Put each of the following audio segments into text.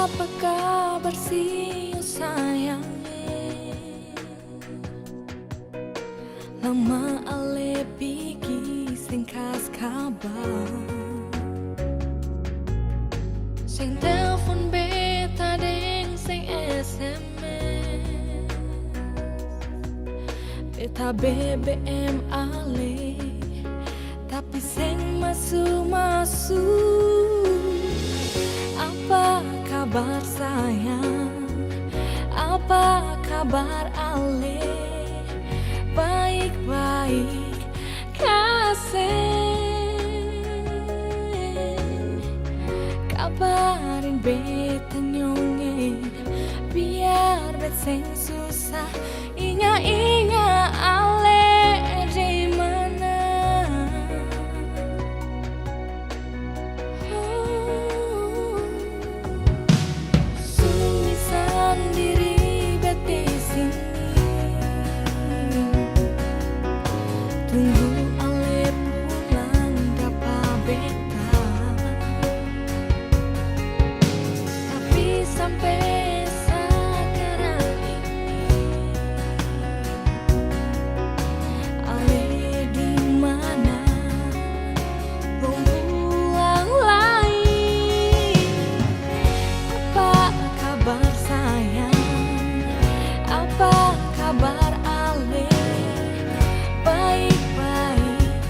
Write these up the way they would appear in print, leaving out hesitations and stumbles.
Apa kabar sih sayang? Lama ale pigi sing kas kabar. Sing telepon beta deng sing SMS. Beta BBM ale, tapi sing masuk-masuk. Apa kabar sayang? Apa kabar ale? Baik-baik kasih. Kabarin beta nyonge, biar bet sing susah. Ingat-ingat ale di mana. Sunyi sendiri bet di sini. Tunggu ale pulang dapa beta. Tapi sampai sekarang ini ale di mana? Belum pulang lagi. Apa kabar sayang? Apa kabar ale? Baik-baik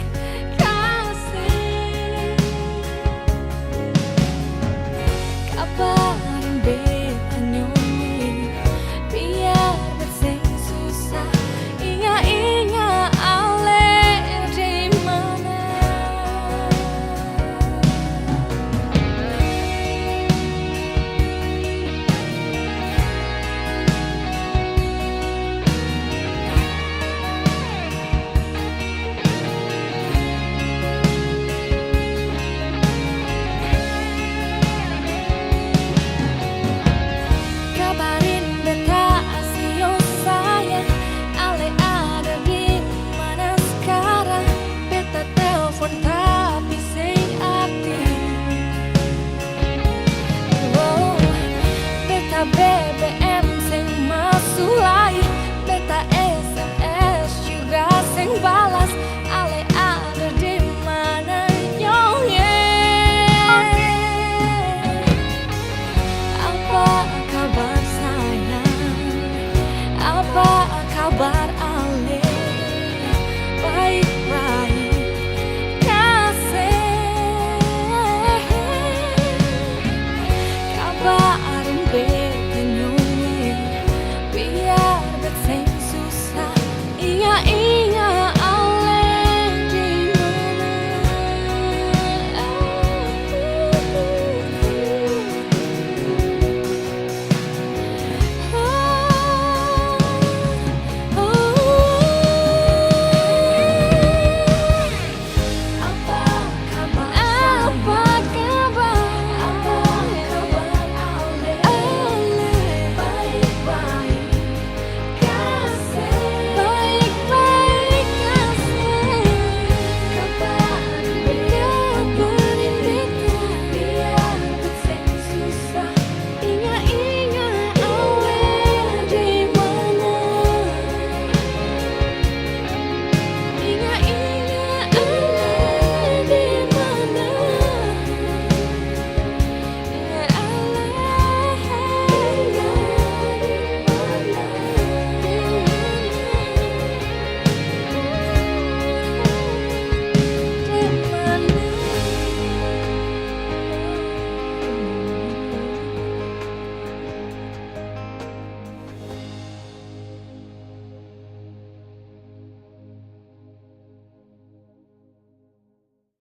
kasih. Kabarin beta nyonge, biar bet sing susah. Ingat-ingat ale di mana. Kabarin beta asio sayang, ale ada di mana sekarang? Beta telepon tapi sing aktif. Oh, beta